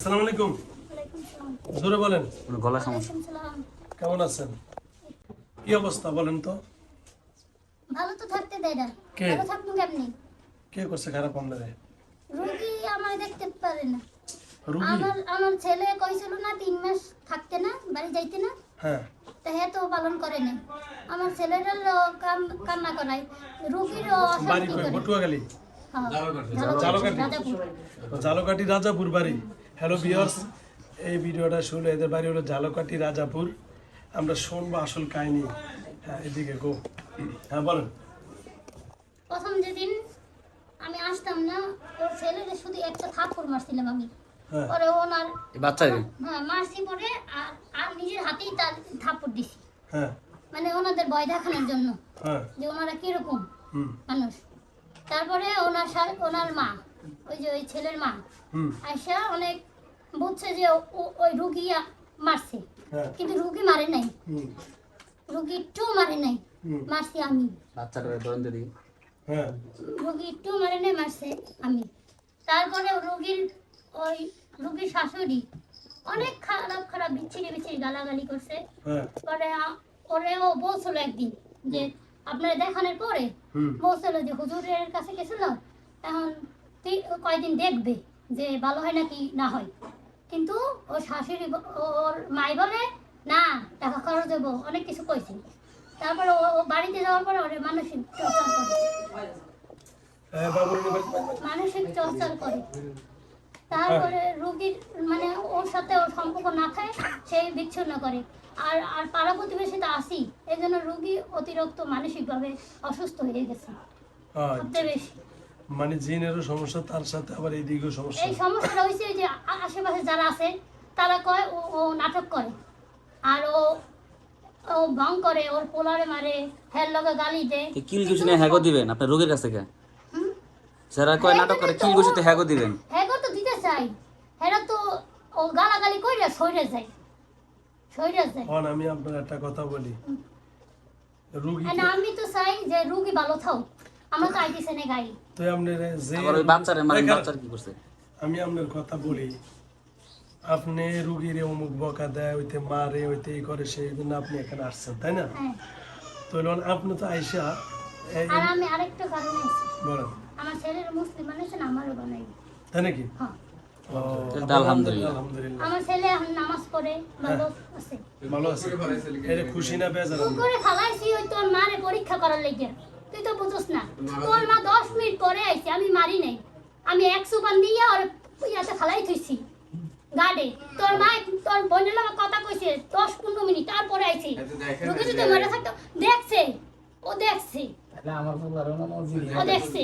আসসালামু আলাইকুম। জোরে বলেন। গলা সমস্যা। কেমন আছেন? কি অবস্থা বলেন তো? ভালো তো থাকতে দেয় না। কে? ভালো থাকবো কেমনি? কে করছে খারাপ আপনারে? রোগী আমার দেখতে পারে না। রুগী? আমার ছেলে কইছিল না 3 মাস থাকতে না, বাড়ি যাইতে না। হ্যাঁ। তা হে তো পালন করে না। আমার ছেলেটার কান্না করায়। রোগীরও বাড়ি অশান্তি কই? করে। পটুয়াখালী? হ্যাঁ, জালকাঠি? রাজাপুর। ঝালকাঠি রাজাপুর বাড়ি। হ্যালো ভিউয়ার্স, এই ভিডিওটা শুনলে এদের বাড়ি হলো ঝালকাঠি রাজাপুর। আমরা শুনবো আসল কাহিনী। হ্যাঁ, এদিকে গো। হ্যাঁ বলেন। প্রথম যেদিন আমি আসতাম না, ওর ছেলের শুধু একটা থাপ্পড় মারছিলাম আমি। হ্যাঁ। পরে ওনার বাচ্চাকে হ্যাঁ মারছি, পরে আর নিজের হাতেই তার থাপ্পড় দিছি। হ্যাঁ। মানে ওনাদের ভয় দেখানোর জন্য হ্যাঁ। যে ওনারা কিরকম হুম। মানুষ। তারপরে ওনার মা, ওই যে ওই ছেলের মা হুম। আয়সা অনেক বুঝছে যে ওই রুগী মারছে, হ্যাঁ। কিন্তু রুগী মারে নাই, হুম। রুগী একটু মারে নাই, হুম। মারছি আমি। বাচ্চাটা ধরেন দিদি। হ্যাঁ। রুগী একটু মারে নাই, মারছে আমি। তারপরে রুগীর শাশুড়ি অনেক খারাপ খারাপ বিচ্ছিরি গালাগালি করছে। হ্যাঁ। পরে ওরেও বলছিল একদিন যে আপনারা দেখানোর পরে হুম। বলছিল যে হুজুরের কাছে গেছিল, এখন কয়দিন দেখবে যে ভালো হয় নাকি না হয়। কিন্তু ওর শাশুড়ি ওর মাই বলে না, টাকা খরচ দেবো, অনেক কিছু কইছে। তারপরে ও বাড়িতে যাওয়ার পরে ওরে মানসিক টর্চার করে, হ্যাঁ বাবুর মানসিক টর্চার করে। তারপরে রুগীর মানে ওর সাথে ওর সম্পর্ক না থাকে, সেই বিচ্ছিন্ন করে। আর আর পাড়া প্রতিবেশী তো আসি, এই জন্য রুগী অতিরিক্ত মানসিকভাবে অসুস্থ হয়ে গেছে সবচেয়ে বেশি। মানে জিনেরও সমস্যা, তার সাথে আবার এইদিকেও সমস্যা। এই সমস্যাটা হয়েছে যে আশেপাশে যারা আছে তারা কয় ও নাটক করে, আর ও ভং করে, ওর পোলারে মারে, হের লগে গালি দেয়। কিল ঘুষনে হ্যাগো দিবেন আপনার রোগীর কাছ থেকে? হুম? যারা কয় নাটক করে কিল ঘুষিতে হ্যাগো দিবেন? হ্যাঁ তো দিতে চাই, হেরা তো ও গালাগালি কইরা সইরে যায়। এখন আমি আপনার একটা কথা বলি, রুগী না, আমি তো চাই যে রুগী ভালো থাক। আমরা তো আইতেছে না গাই। তো আপনার যে আবার ওই বাচ্চারে মানে বাচ্চার কি করছে? আমি আপনার কথা বলি, আপনি রুগীরে অমুক বকা দেয়, ওইতে মারে, ওইতে এই করে, সেই জন্য আপনি এখানে আসছেন, তাই না? হ্যাঁ। তো আপনি তো আইসা আর আমি আরেকটা কারণ আছে, বলেন। আমার ছেলের মুসলিম মানুষ না, আমারও বানাই। তাই নাকি? হ্যাঁ, ও, আলহামদুলিল্লাহ। আলহামদুলিল্লাহ। আমার ছেলে এখন নামাজ পড়ে, ভালো আছে। ভালো আছে। এর খুশি না বেজার? তুই করে খালাইছি ওই তোর মারে পরীক্ষা করার লাগিয়া। তুই তো বুঝছ না, তোর মা 10 মিনিট পরে আইছে, আমি মারি নাই। আমি 100 পান দিয়া আর ইয়াতে খালাই থইছি গাড়ে। তোর মা তোর বোনের লগে কথা কইছে 10-15 মিনিট, তারপরে আইছি। রুগী যদি মরে থাকতো, দেখছে, ও দেখছে, ও দেখছে,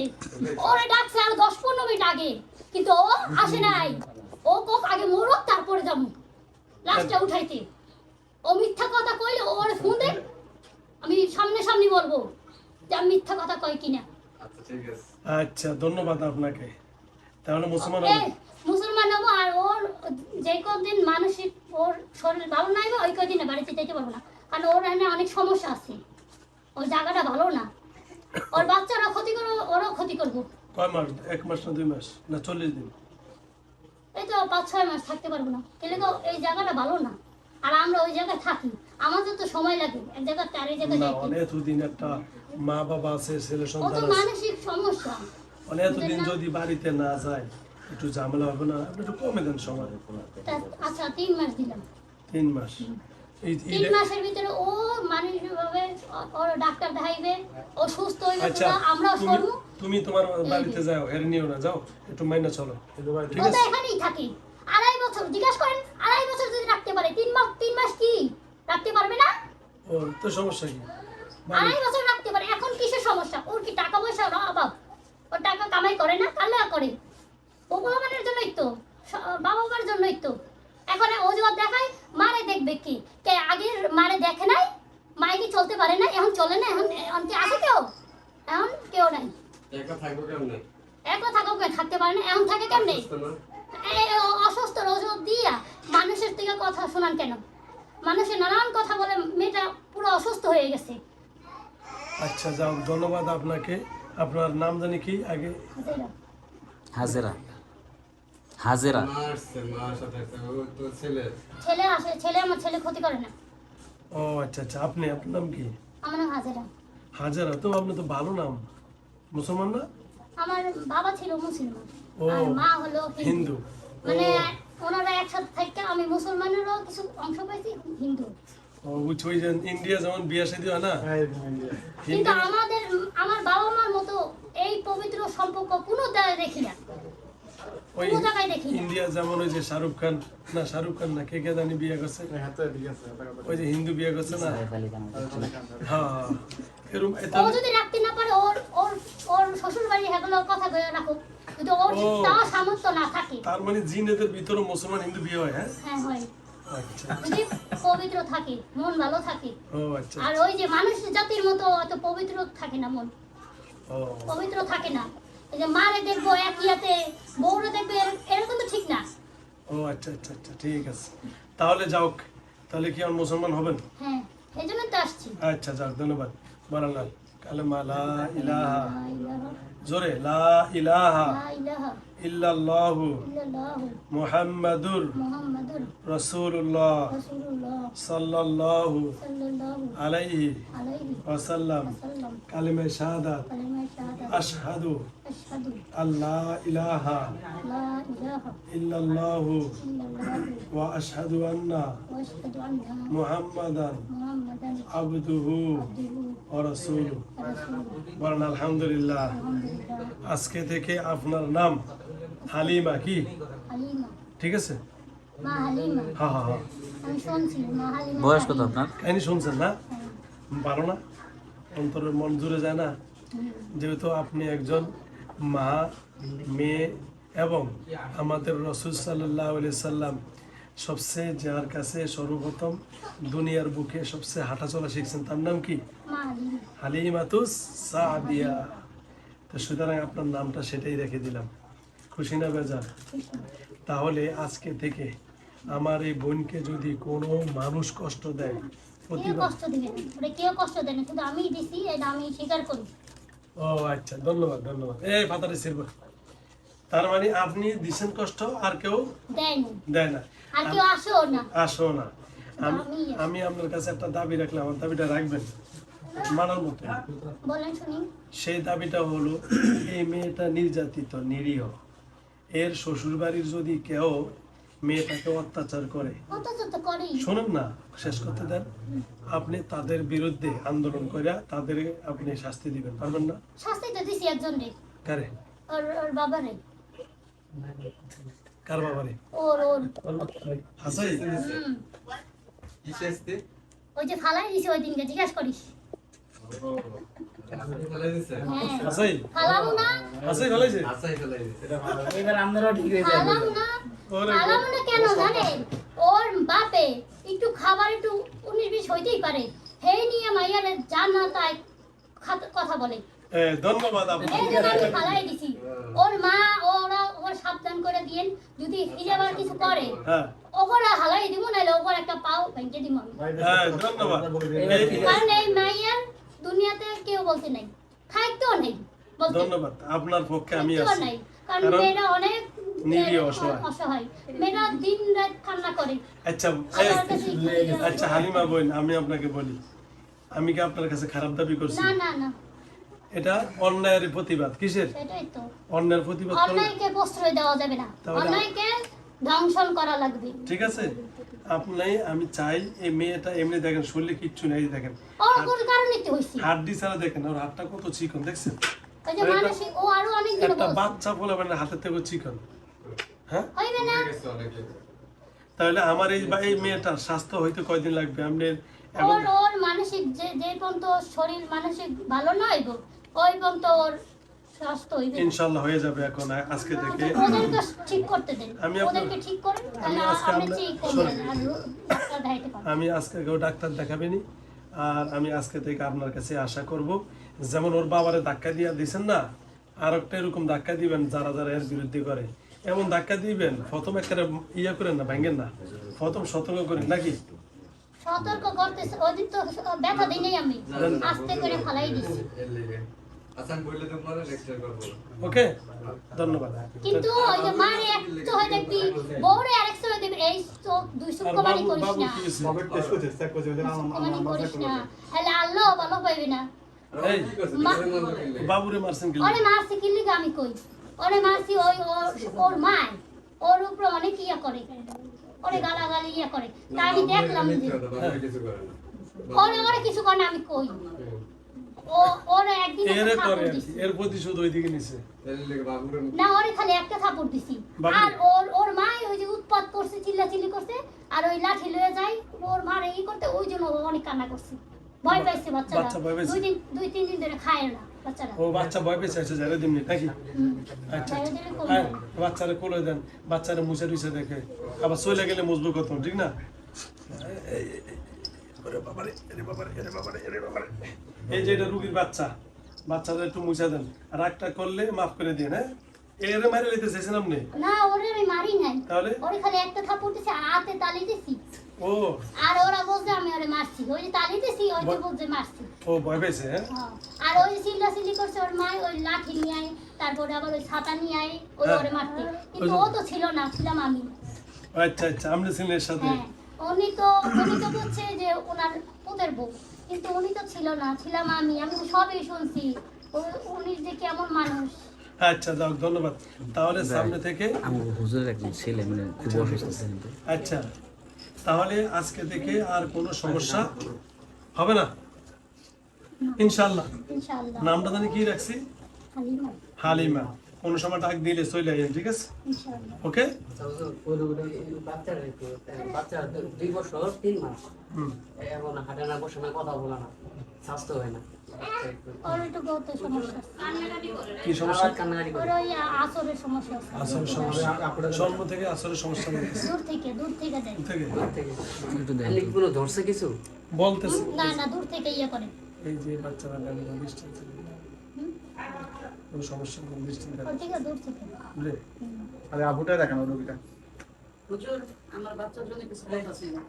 ওরে ডাকছে আর 10-15 মিনিট আগে, কিন্তু ও আসে নাই। ও কোক আগে মরক, তারপরে যাবো লাশটা উঠাইতে। ও মিথ্যা কথা কইলে ওর ফোন দে, আমি সামনে বলবো যে আমি মিথ্যা কথা কই কিনা। আচ্ছা, ধন্যবাদ আপনাকে। তাহলে মুসলমান মুসলমান হবো, আর ওর যে কদিন মানসিক ওর শরীর ভালো নাই, ওই কদিন বাড়িতে যেতে পারবো না, কারণ ওর এনে অনেক সমস্যা আছে। ওর জায়গাটা ভালো না, ওর বাচ্চারা ক্ষতি করবো, ওরও ক্ষতি করবো। কয় মাস? 1 মাস না 2 মাস না 40 দিন? এই তো 5-6 মাস থাকতে পারবো না, তাহলে তো এই জায়গাটা ভালো না। আর আমরা ওই জায়গায় থাকি, আমাদের তো সময় লাগে এক জায়গা থেকে আরেক জায়গায় না, যাইতে। অনেকদিন একটা মা বাবা আছে, ছেলে ও তো সন্তান আছে, মানসিক সমস্যা। অনেকদিন যদি বাড়িতে না যায় একটু ঝামেলা হবে না? আপনি একটু কমে দেন সময়। আচ্ছা 3 মাস দিলাম। 3 মাস? এই 3 মাসের ভিতরে ও মানসিকভাবে ওর ডাক্তার দেখাইবে, ও সুস্থ হইবে, আচ্ছা, পুরো আমরাও সরু। তুমি তোমার বাড়িতে যাও, এর নিও না, যাও একটু মাইনা চলো, ঠিক ও তো আছে? এখানেই থাকে 2.5 বছর। জিজ্ঞাসা করেন 2.5 বছর যদি রাখতে পারে, 3 মাস কি রাখতে পারবে না? ও তো সমস্যা কি? 2.5 বছর রাখতে পারে, এখন কিসের সমস্যা? ওর কি টাকা পয়সার অভাব? ওর টাকা কামাই করে না, কাল্লা করে। ও ভগবানের জন্যই তো, বাবা মার জন্যই তো। এখন অজুহাত দেখায়, মারে দেখবে কি? কে আগে মারে দেখে নাই? মায়ে কি চলতে পারে না? এখন চলে না? এখন কি আছে কেউ? এখন কেউ নাই। একা থাকবো কেমনে? একা থাকো, থাকতে পারে না, এখন থাকে কেমনে? এই অসুস্থ অজুহাত দিয়া মানুষের থেকে কথা শোনান কেন? মানুষের নানান কথা বলে মেয়েটা পুরো অসুস্থ হয়ে গেছে। আচ্ছা যাও, ধন্যবাদ আপনাকে। আপনার নাম জানি কি আগে? হাজেরা। হাজেরা। হাজেরা ছেলে আমার ছেলে ক্ষতি করে না। ও আচ্ছা আচ্ছা, আপনার নাম কি? আমার নাম হাজেরা। হাজারা, তো আপনি তো ভালো নাম, মুসলমান না? আমার বাবা ছিল মুসলমান ও, আর মা হলো হিন্দু। মানে ওনারা একসাথে থেকে আমি মুসলমানেরও কিছু অংশ পাইছি, হিন্দু। ও বুঝছি, ওই যে ইন্ডিয়া যেমন বিয়ে শাদী হয় না, কিন্তু আমার বাবা মার মতো এই পবিত্র সম্পর্ক কোনো জায়গায় দেখি না, ওই কোনো জায়গায় দেখি না। ইন্ডিয়া যেমন ওই যে শাহরুখ খান না কে কে জানি বিয়ে করছে, ওই যে হিন্দু বিয়ে করছে না, হ্যাঁ এরকম এটা। ও যদি রাখতে না পারে ওর ওর ওর শ্বশুর বাড়ি হেগুলো কথা বলে রাখো, যদি ওর ও। তাও সামর্থ্য না থাকে। তার মানে জিনেদের ভিতরে মুসলমান হিন্দু বিয়ে হয়, হ্যাঁ? হ্যাঁ হয়, আচ্ছা, যদি পবিত্র থাকে, মন ভালো থাকে। ও আচ্ছা, আর ওই যে মানুষ জাতির মতো অত পবিত্র থাকে না মন, ও পবিত্র থাকে না। এই যে মারে দেখবো এক ইয়াতে, বউরে দেখবে, এরকম তো ঠিক না। ও আচ্ছা আচ্ছা আচ্ছা, ঠিক আছে। তাহলে যাও, তাহলে কি আর মুসলমান হবেন? হ্যাঁ, এই জন্য তো আসছি। আচ্ছা যাক, ধন্যবাদ। বলেন কালেমা লা ইলাহা, লা ইলাহা জোরে, লা ইলাহা লা ইলাহা ইল্লাল্লাহু ইল্লাল্লাহু মুহাম্মাদুর মুহাম্মাদুর রাসূলুল্লাহ রাসূলুল্লাহ সাল্লাল্লাহু সাল্লাল্লাহু আলাইহি আলাইহি ওয়াসাল্লাম। ওয়াসাল্লাম। কালেমা শাহাদাত, কালিমা শাহাদাত আশহাদু আশহাদু আল্লা ইলাহা লা ইলাহা ইল্লাল্লাহু ইল্লাল্লাহু ওয়া আশহাদু আন্না ওয়া আশহাদু আন্না মুহাম্মাদান মুহাম্মাদান আবদুহু আবদুহু ওয়া রাসূলুহু। ওয়া রাসূলুহু। বলেন আলহামদুলিল্লাহ। আলহামদুলিল্লাহ। আজকে থেকে আপনার নাম হালিমা, কি হালিমা, ঠিক আছে? মা হালিমা। হ্যাঁ হ্যাঁ হ্যাঁ, আমি শুনছি মা হালিমা। বয়স কত আপনার? কাহিনী শুনছেন না? হ্যাঁ। ভালো না? অন্তরের মন জুড়ে যায় না? যেহেতু আপনি একজন মা, মেয়ে এবং আমাদের রাসূল সাল্লাল্লাহু আলাইহি সাল্লাম সবচেয়ে যার কাছে সর্বপ্রথম দুনিয়ার বুকে সবচেয়ে হাঁটাচলা শিখছেন, তার নাম কি? মা হালিমা। হালিমাতুস সাদিয়া। তো সুতরাং আপনার নামটা সেটাই রেখে দিলাম। খুশি না বেজার? তাহলে আজকে থেকে আমার এই বোনকে যদি কোনো মানুষ কষ্ট দেয়, কেউ প্রতিবার। কষ্ট দিবে না, ওরে কেউ কষ্ট দেয় না, শুধু আমিই দিছি, এটা আমি স্বীকার করি। ও আচ্ছা, ধন্যবাদ ধন্যবাদ। এই ফাতারে ছিল, তার মানে আপনি দিছেন কষ্ট, আর কেউ দেয় না, দেয় না, আর কেউ আসেও না। আসো না। আমি আমিই আসি। আমি আপনার কাছে একটা দাবি রাখলাম, আমার দাবিটা রাখবেন মানার মতো। বলেন শুনি। সেই দাবিটা হলো, এই মেয়েটা নির্যাতিত, নিরীহ, এর শ্বশুর বাড়ির যদি কেউ মেয়েটাকে অত্যাচার করে, অত্যাচার তো করেই। শোনেন না, শেষ করতে দেন, আপনি তাদের বিরুদ্ধে আন্দোলন করে তাদের আপনি শাস্তি দিবেন, পারবেন না? শাস্তি তো দিছি একজন রে, কারে? ওর ওর বাবারে, কার বাবারে? ওর ওর হাসাই? হুম। ওই যে ফালাই দিছি ওই দিনকে, জিজ্ঞাসা করিস। হ্যাঁ, হাসাই? ফালামু না, হাসাই ফেলাইছে? ফালামু না, ওরে ফালামু না কেন জানেন? ওর বাপে একটু খাবার একটু 19-20 হইতেই পারে, হে নিয়ে মাইয়ারে জান না তাই কথা বলে। ধন্যবাদ আপনাকে। এই জন্য আমি ফালাই দিছি। ওর মা ওর সাবধান করে দিয়েন, যদি হিজাবার কিছু করে হ্যাঁ ওগরা হালাই দিব, নাইলে ওগর একটা পাও ভেঙে দিব আমি। হ্যাঁ, ধন্যবাদ। কারণ এই মাইয়ার দুনিয়াতে কেউ বলতে নাই, থাকতেও নেই বলতে, ধন্যবাদ, আপনার পক্ষে আমি থাকতেও আছি। নাই। কারণ কারণ মেয়েরা অনেক নিরীহ, অসহায়। অসহায়, মেয়েরা দিন রাত কান্না করে। আচ্ছা আল্লাহর কাছে আচ্ছা হালিমা বোন, আমি আপনাকে বলি, আমি কি আপনার কাছে খারাপ দাবি করছি? না না না, এটা অন্যায়ের প্রতিবাদ। কিসের সেটাই তো। অন্যায়ের প্রতিবাদ করলে? অন্যায়কে প্রশ্রয় দেওয়া যাবে না, তাহলে- অন্যায়কে ধ্বংসন করা লাগবে। ঠিক আছে, আপনি, আমি চাই এই মেয়েটা এমনি দেখেন, শরীরে কিচ্ছু নেই, দেখেন ওর কোন কারণে তো হইছে, হাড্ডি ছাড়া, দেখেন ওর হাতটা কত চিকন, দেখছেন? ওই যে মানসিক, ও আরো অনেক দিন একটা বলছে বাচ্চা বলে হাতের থেকে চিকন, হ্যাঁ? হইবে না। তাহলে আমার এই মেয়েটার স্বাস্থ্য হইতে কয়দিন লাগবে? আপনি এখন ওর ওর মানসিক যে যে পর্যন্ত শরীর মানসিক ভালো নয় গো, ওই পর্যন্ত ওর স্বাস্থ্য হইবে না। ইনশাল্লাহ হয়ে যাবে। এখন আজকে থেকে ওদেরকে ঠিক করতে দেন, আমি আপনার- ওদেরকে ঠিক করেন, তাহলে আজকে আপনি আমরা- ঠিক করবেন আর ডাক্তার দেখাইতে পারবেন। আমি আজকে কেউ ডাক্তার দেখাবেনি, আর আমি আজকে থেকে আপনার কাছে আশা করব, যেমন ওর বাবারে ধাক্কা দিয়ে দিয়েছেন না, আর একটা এরকম ধাক্কা দিবেন যারা যারা এর বিরুদ্ধে করে, এমন ধাক্কা দিবেন, প্রথম একটা ইয়ে করেন না, ভাঙেন না, প্রথম সতর্ক করেন, নাকি? সতর্ক করতেছে, ওই দিন তো ব্যথা দিই নাই আমি, আস্তে করে ফালাই দিছি। ওকে, ধন্যবাদ। কিন্তু ওই যে মারে এক তো হয় দেখবি বউরে আরেক সময় দেখবি এই তো দুই আর সুকুমারি বাবু করিস বাবু না কি হয়েছে? সুকুমারি করিস না হলে আল্লাহ ভালো পাইবি না এই বাবুরে মারছেন কি? ওরে মারছি কি লিগা আমি কই ওরে মারছি ওই ওর মা ওর উপরে অনেক ইয়া করে ওরে গালাগালি ইয়া করে তা আমি দেখলাম যে ওরে কিছু করে না আমি কই ও ওরে একদিন এর একটা করে থাপড় আর কি, দিছি এর প্রতিশোধ ওইদিকে নিছে। না ওরে খালি একটা থাপড় দিছি বাবু। আর ওর মা ওই যে উৎপাত করছে চিল্লাচিল্লি করছে আর ওই লাঠি লয়ে যায় ওর মারে ই করতে ওই জন্য ও অনেক কান্না করছে ভয় পাইছে বাচ্চারা বাচ্চা ভয় পাইছে? দুই তিন দিন ধরে খায় না বাচ্চারা ও বাচ্চা ভয় পেয়েছে, আচ্ছা যারা দিমনি নাকি? হুম। আচ্ছা বাইরে আচ্ছা। দিলে কমে হ্যাঁ, যাবে। বাচ্চারা কোলে দেন, বাচ্চারা মুছে টুছে দেখে, আবার চলে গেলে মজবুত কত, ঠিক না? ওরে বাবারে, আরে বাবারে, আরে বাবারে, আরে বাবারে। এই যে এটা রুগীর বাচ্চা, বাচ্চারা একটু মুছে দেন, রাগটা করলে মাফ করে দিন। হ্যাঁ, এরে মারে লইতে চাইছেন আপনি? না ওরে আমি মারি নাই তাহলে ওরে খালি একটা থাপড় দিছি আর হাতে তালি দিছি ও আর ওরা বলছে আমি ওরে মারছি ওই যে তালি দিছি ওই যে বলছে মারছি ও ভয় পেয়েছে। হ্যাঁ, হ্যাঁ। আর ওই চিল্লাচিল্লি করছে ওর মা ওই লাঠি নিয়ে আয় তারপরে আবার ওই ছাতা নিয়ে আয় ওই হ্যাঁ। ওরে মারতে কিন্তু ও তো ছিল না ছিলাম আমি আচ্ছা আচ্ছা, আপনি ছিলেন এর সাথে। হ্যাঁ উনি তো বলছে যে ওনার ওদের বউ কিন্তু উনি তো ছিল না ছিলাম আমি তো সবই শুনছি উনি যে কেমন মানুষ আচ্ছা যাও, ধন্যবাদ। তাহলে সামনে থেকে আমার হুজুরের একজন ছেলে মানে খুব অসুস্থ ছিল কিন্তু আচ্ছা, তাহলে আজকে থেকে আর কোনো সমস্যা হবে না ইনশাআল্লাহ। ইনশাআল্লাহ নামটা জানি কি রাখছি? হালিমা হালিমা। কোনো সময় ডাক দিলে চলে আইন, ঠিক আছে? ইনশাআল্লাহ ওকে। বাচ্চা 2 বছর 3 মাস হুম। এখন হাঁটে না, বসে না, কথা বলে না, স্বাস্থ্য হয় না, ওর একটু গত সমস্যা কি সমস্যা? আবার কান্নাকাটি ওর করে। ওই আসরের সমস্যা আছে। আসরের সমস্যা, জন্ম থেকে আসরের সমস্যা বলতেছে দূর থেকে দেয় থেকে একটু দেন এমনি কি কোনো ধরছে কিছু? বলতেছে। না না দূর থেকে ইয়ে করে এই যে বাচ্চারা ডিস্টেন্স কোনো সমস্যা কোনো ডিস্টেন্স ওর থেকে দূর থেকে বুঝলে? আরে আবুটা দেখানো রোগীটা হুজুর আমার বাচ্চার জন্য কিছু বলতাছি না।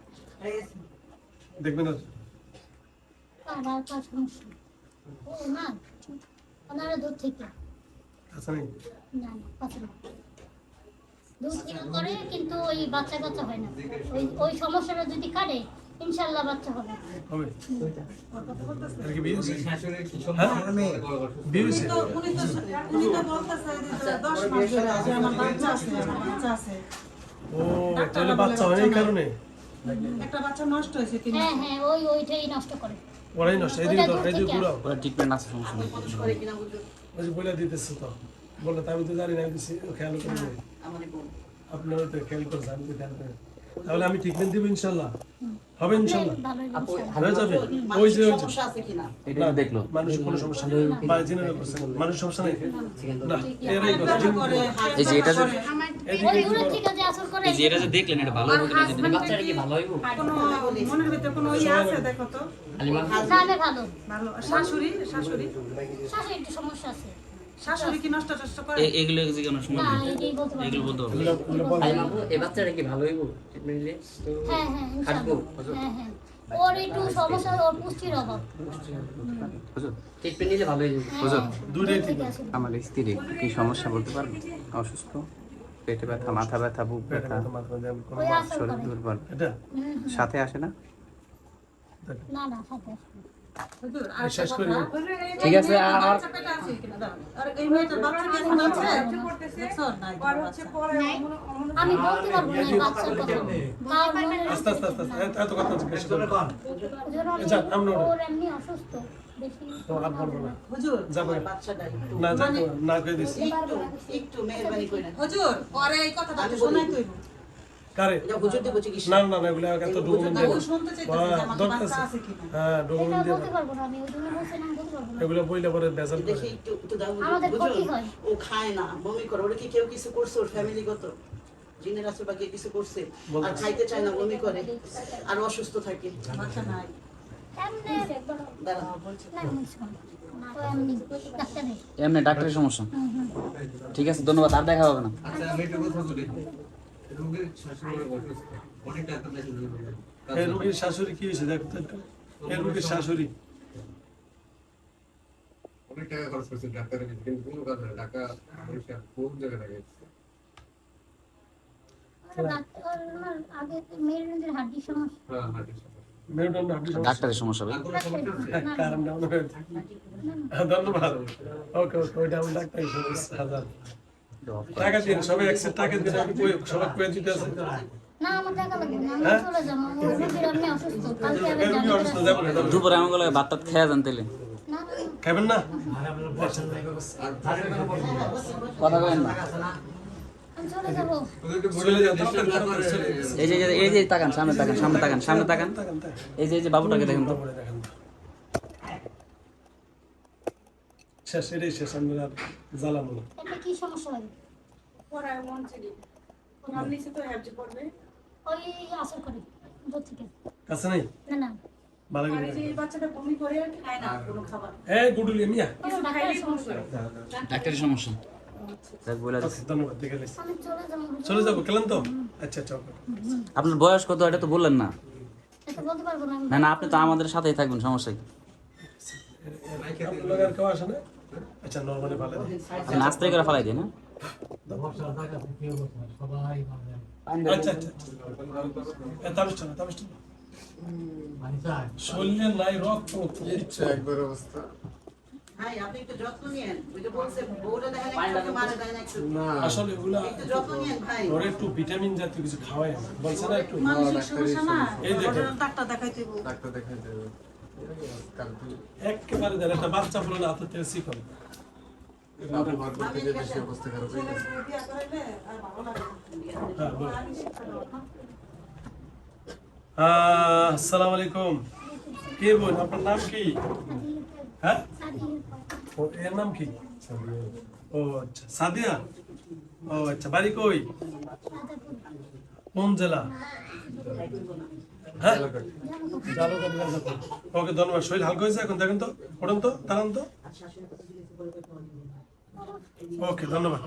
দেখবেন আর আর কার সমস্যা ও না ওনারা দূর থেকে আচ্ছা নেই। না না পাচ্ছে না দূর থেকে করে কিন্তু ওই বাচ্চা কাচ্চা হয় না ওই সমস্যাটা যদি কাটে ইনশাল্লাহ বাচ্চা হবে হবে আর কি বিয়ে হয়েছে? হ্যাঁ? বিয়ে হয়েছে? ও তাহলে বাচ্চা হয় না এই কারণে? একটা বাচ্চা নষ্ট হয়েছে কিন্তু হ্যাঁ হ্যাঁ ওইটাই নষ্ট করে ওরাই নষ্ট, এদিকে তো, এই যে ঘুরাও। ওরা ট্রিটমেন্ট আছে সমস্যা নেই করে কিনা হুজুর? ওই যে বলে দিতেছে তো, বলে তো আমি তো জানি না, আমি তো খেয়াল করি নাই। আমারই বোন। আপনারা তো খেয়াল করছেন, আমি তো খেয়াল করি না। তাহলে আমি ট্রিটমেন্ট দিব ইনশাল্লাহ, হবে ইনশাল্লাহ, ভালোই আপু, ইনশাল্লাহ। হয়ে যাবে। ওই যে মানসিক ওই যে সমস্যা আছে কিনা? এটা না, দেখলো মানুষের কোনো সমস্যা নেই, বা জেনারেল পারসন মানুষের সমস্যা নেই না, এরাই কথা। করে এই যে এটা যে ওই দূর থেকে যে আসর করে এই যে এটা যে দেখলেন এটা ভালো হবে কিনা যেটা বাচ্চাটা কি ভালো হইব? কোনো মনের ভিতরে কোনো ইয়ে আছে দেখো তো হালিমা তাহলে ভালো ভালো শাশুড়ি শাশুড়ি একটু সমস্যা আছে শাশুড়ি কি নষ্ট টষ্ট করে এগুলো যে কোনো সময় না এটাই বলতে পারবো এগুলো না। বলতে হবে হালিমা আপু, এই বাচ্চাটা কি ভালো হইব ট্রিটমেন্ট নিলে? হ্যাঁ হ্যাঁ হাঁটবো? ইনশাআল্লাহ হ্যাঁ হ্যাঁ ওর একটু সমস্যা ওর পুষ্টির অভাব হুজুর ট্রিটমেন্ট নিলে ভালো হয়ে যাবে। হুজুর, দূরে থেকে আসে আমার স্ত্রী কি সমস্যা বলতে পারবে? অসুস্থ, পেটে ব্যথা, মাথা ব্যথা, বুক ব্যথা, ওই আসর শরীর করে দুর্বল, এটা সাথে আসে না? না না সাথে আসে না। হুজুর শেষ করি। ঠিক আছে, আর বাচ্চা পেটে আছে কিনা দাও আর এই মেয়েটার বাচ্চা কি এখন আছে দেখছো নাই বাচ্চা আমি বলতে পারবো না এই বাচ্চার কথা তার মনে আস্তে আস্তে আস্তে আস্তে, এত কথা জিজ্ঞেস করবেন ওর যাক, আমরা ওটা। ওর এমনি অসুস্থ বেশি তো আর বলবো না, হুজুর যাবো বাচ্চাটা একটু না, যাবো না করে দিচ্ছি। একটু মেহেরবানি করে। হুজুর পরে এই কথাটা তো শোনাই তুই কারে? এটা হুজুর দেব চিকিৎসা। না না না, এগুলো এত ডকুমেন্ট ও শুনতে চাইতেছে যে আমার দরকার বাচ্চা আছে। আছে কিনা হ্যাঁ, এটা ডকুমেন্ট দিয়ে বলতে পারবো না আমি ওই জন্য বলছি না বলতে পারবো না এগুলো বইলে পরে বেজাল করে। দেখি একটু দাও আমাদের হুজুর। ক্ষতি হয়। ও খায় না, বমি করে। ওরা কি কেউ কিছু করছে ওর ফ্যামিলিগত? জিনের আসর বা কেউ কিছু করছে? আর খাইতে চায় না, বমি করে, আর অসুস্থ থাকে। বাচ্চা নাই এমনি দাঁড়া। না ও এমনি ডাক্তারের এমনি ডাক্তারের সমস্যা। ঠিক আছে, ধন্যবাদ, আর দেখা হবে না। এই রোগীর শাশুড়ি কি হয়েছে দেখো তো একটু। এই রোগীর শাশুড়ি অনেক টাকা খরচ করছে ডাক্তারের কাছে, কিন্তু কোনো কাজ হয় না। ঢাকা বরিশাল কোন জায়গায় লাগে? আমার আগে মেরুদণ্ডের হাড্ডির সমস্যা। হ্যাঁ, হার্টের সমস্যা। মেরুদণ্ড হাড্ডির সমস্যা। ডাক্তারের সমস্যা ভাই। আর কোনো সমস্যা আছে? কারণটা মনে হয় ধন্যবাদ। ওকে ওকে, ওইটা আমি ডাক্তারের সমস্যা। হাজার টাকা দিন, সবাই একসাথে টাকা দিন, আমি সবাই কয়ে দিতে আছে। না আমার টাকা লাগবে না, আমি হ্যাঁ? চলে যাবো। আমার রোগীর অনেক অসুস্থ, কালকে আবার এরকমই জানাতে অসুস্থ, আসবো। যাবো না, যাবো না। দুপুরে আমাকে লাগে ভাত টাত খেয়ে যান তাইলে। না, না, খাবেন না? কথা বলেন না। আমি চলে যাবো। চলে যাও, তাড়াতাড়ি, তাড়াতাড়ি চলে যাও। এই যে তাকান, সামনে তাকান, সামনে তাকান, সামনে তাকান। তাকান, তাকান। এই যে বাবুটাকে দেখেন তো। তারপরে দেখেন তো। শেষ, এটাই শেষ, আমি আর জ্বালাবো না। এটা কি সমস্যা হয়? পড়ায় মন ছিল ওনার নিচে তো হ্যাপজি পড়বে ওই আসর করে দূর থেকে। কাছে নাই? না না, ভালো আর করে এই যে এই বাচ্চাটা বমি করে খায় না কোনো খাবার এই গুডুলি মিয়া। কোনো ডাক্তারের সমস্যা। ডাক্তারের সমস্যা। দেখ বলে দিচ্ছি। ধন্যবাদ, দেখে নিস। আমি চলে যাবো। চলে যাবো, গেলেন তো? আচ্ছা আচ্ছা, ওকে। আপনার বয়স কত এটা তো বললেন না। এটা বলতে পারবো না আমি। না না, আপনি তো আমাদের সাথেই থাকবেন, সমস্যা কি? আপনার আর কেউ আসে না? আচ্ছা, নর্মালি ভালো। আপনি আস্তে করে ফেলাই দিন, হ্যাঁ? আচ্ছা আচ্ছা, তাবিজ না, তাবিজ না। শরীরে নাই রক্ত, ইচ্ছা একবার অবস্থা। ভাই আপনি একটু যত্ন নিয়েন, ওই যে বলছে বউটা দেখেন একটু মারা যায় না একটু, না, আসলে এগুলা একটু যত্ন নিয়েন ভাই। ওর একটু ভিটামিন জাতীয় কিছু খাওয়াই, বলছে না একটু। মানসিক সমস্যা না এই দেখেন। ওটা ডাক্তার দেখাইতে হবে ডাক্তার দেখাই দেবে। কালকে একেবারে দেন, একটা বাচ্চা বলে না হাতের থেকে শিখল। বাবু হওয়ার পর থেকে বেশি অবস্থা খারাপ হয়ে গেছে। বিয়া করাইলে আর ভালো লাগে না। হ্যাঁ, বল। আমি শিক্ষা দেবো না। আসসালামু আলাইকুম। কে বোন, আপনার নাম কি? হ্যাঁ, ও, এর নাম কি? ও আচ্ছা, সাদিয়া। ও আচ্ছা, বাড়ি কই? কোন জেলা? হ্যাঁ, জালুকাঠি, রাজাপুর। ওকে, ধন্যবাদ। শরীর হালকা হয়েছে এখন, দেখেন তো, পড়েন তো, দাঁড়ান তো। ওকে, ধন্যবাদ।